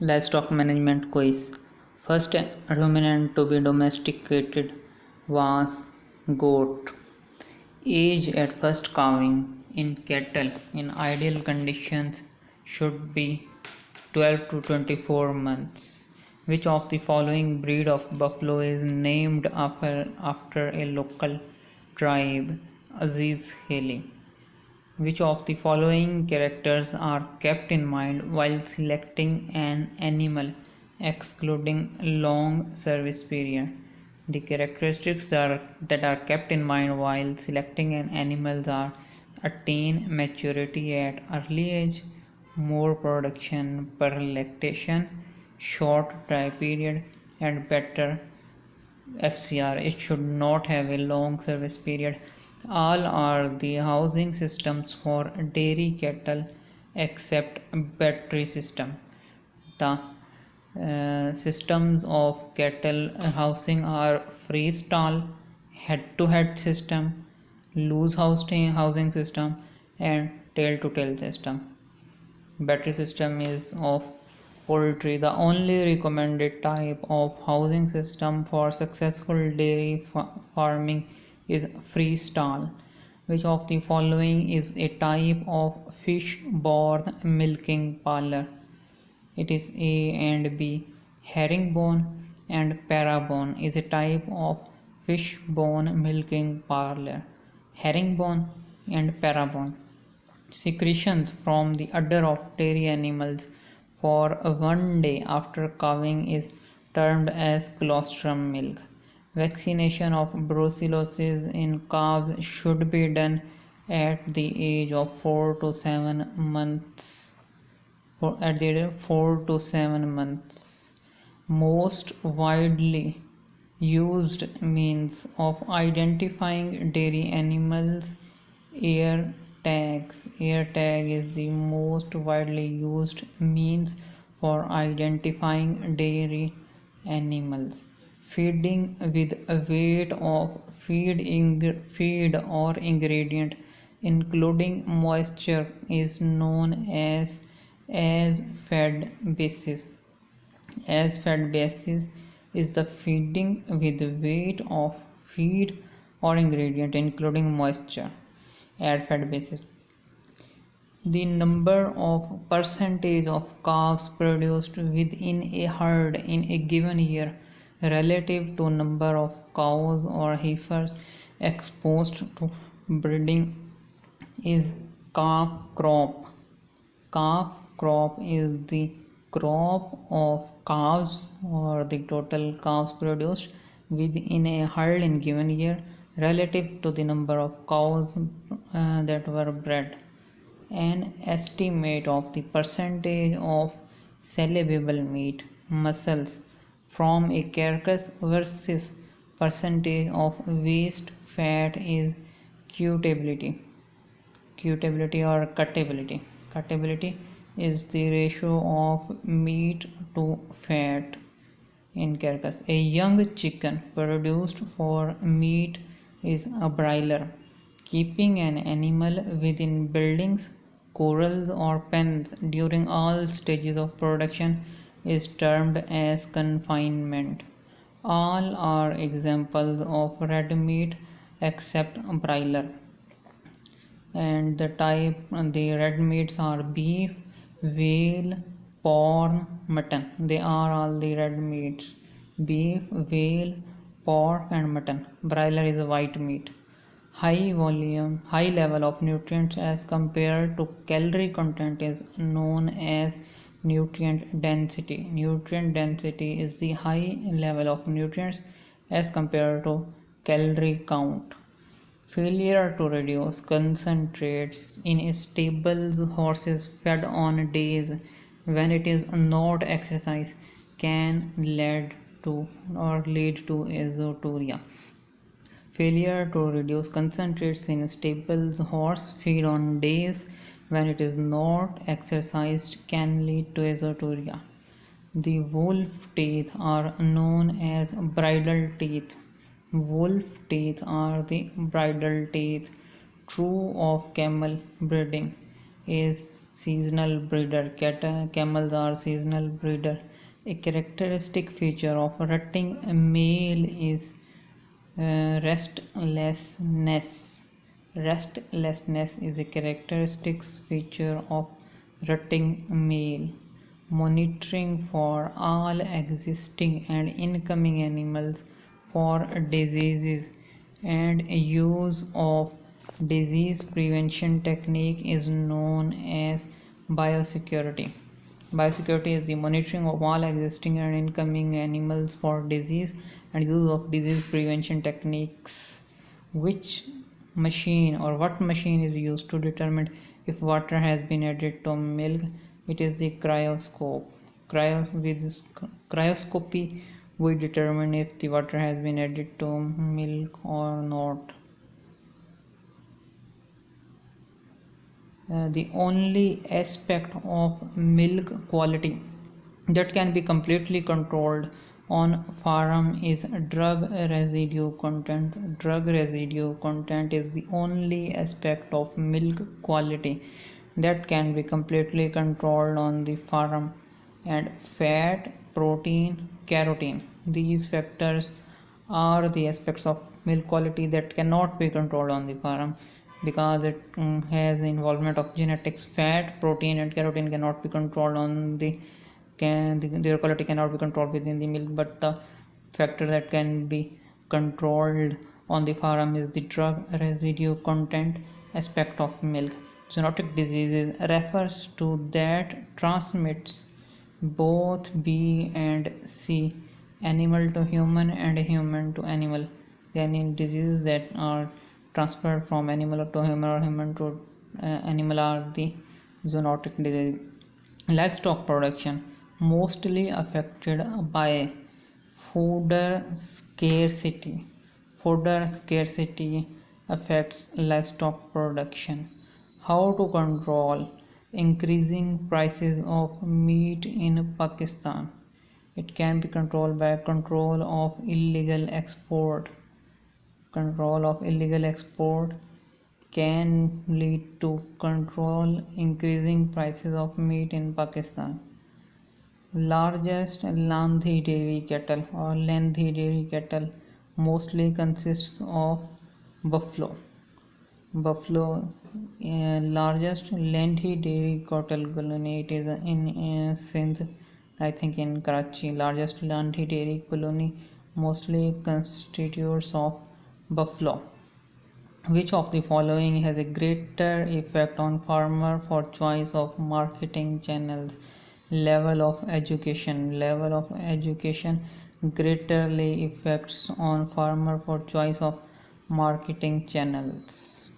Livestock management quiz. First ruminant to be domesticated was goat. Age at first calving in cattle in ideal conditions should be 12 to 24 months. Which of the following breed of buffalo is named after a local tribe? Aziz Haley. Which of the following characters are kept in mind while selecting an animal, excluding long service period? The characteristics that are kept in mind while selecting an animal are attain maturity at early age, more production per lactation, short dry period, and better FCR. It should not have a long service period. All are the housing systems for dairy cattle except battery system. The systems of cattle housing are freestall, head-to-head system, loose housing system, and tail-to-tail system. Battery system is of poultry. The only recommended type of housing system for successful dairy farming is freestall. Which of the following is a type of fish-borne milking parlor? It is A and B. Herringbone and parabone is a type of fish-borne milking parlor. Herringbone and parabone. Secretions from the udder of dairy animals for 1 day after calving is termed as colostrum milk. Vaccination of brucellosis in calves should be done at the age of 4 to 7 months. At the age of 4 to 7 months. Most widely used means of identifying dairy animals ear tags. Ear tag is the most widely used means for identifying dairy animals. Feeding with a weight of feed or ingredient including moisture is known as fed basis. As fed basis is the feeding with weight of feed or ingredient including moisture. At fed basis, the number of percentage of calves produced within a herd in a given year relative to number of cows or heifers exposed to breeding is calf crop. Calf crop is the crop of calves or the total calves produced within a herd in given year relative to the number of cows that were bred. An estimate of the percentage of sellable meat muscles from a carcass versus percentage of waste fat is cutability. Cutability or cuttability. Cuttability is the ratio of meat to fat in carcass. A young chicken produced for meat is a broiler. Keeping an animal within buildings, corrals, or pens during all stages of production is termed as confinement. All are examples of red meat except broiler. And the red meats are beef, veal, pork, mutton. They are all the red meats: beef, veal, pork, and mutton. Broiler is a white meat. High volume, high level of nutrients as compared to calorie content is known as nutrient density. Nutrient density is the high level of nutrients as compared to calorie count. Failure to reduce concentrates in stables. Horses fed on days when it is not exercise can lead to azoturia. Failure to reduce concentrates in stables. Horse feed on days when it is not exercised can lead to azoturia. The wolf teeth are known as bridle teeth. Wolf teeth are the bridle teeth. True of camel breeding is seasonal breeder. Camels are seasonal breeder. A characteristic feature of rutting male is restlessness. Restlessness is a characteristic feature of rutting male. Monitoring for all existing and incoming animals for diseases and use of disease prevention technique is known as biosecurity. Biosecurity is the monitoring of all existing and incoming animals for disease and use of disease prevention techniques. Which machine or what machine is used to determine if water has been added to milk? It is the cryoscope. With cryoscopy, we determine if the water has been added to milk or not. The only aspect of milk quality that can be completely controlled on farm is drug residue content. Drug residue content is the only aspect of milk quality that can be completely controlled on the farm. And fat, protein, carotene, these factors are the aspects of milk quality that cannot be controlled on the farm because it has involvement of genetics. Fat, protein and carotene cannot be controlled on their quality cannot be controlled within the milk, but the factor that can be controlled on the farm is the drug residue content aspect of milk. Zoonotic diseases refers to that transmits both B and C, animal to human and human to animal. Any diseases that are transferred from animal to human or human to animal are the zoonotic disease. Livestock production mostly affected by fodder scarcity. Fodder scarcity affects livestock production. How to control increasing prices of meat in Pakistan? It can be controlled by control of illegal export. Control of illegal export can lead to control increasing prices of meat in Pakistan. Largest Landhi dairy cattle or Landhi dairy cattle mostly consists of buffalo. Buffalo, largest Landhi dairy cattle colony. It is in Sindh, I think in Karachi. Largest Landhi dairy colony mostly constitutes of buffalo. Which of the following has a greater effect on farmer for choice of marketing channels? Level of education. Level of education greatly affects on farmer for choice of marketing channels.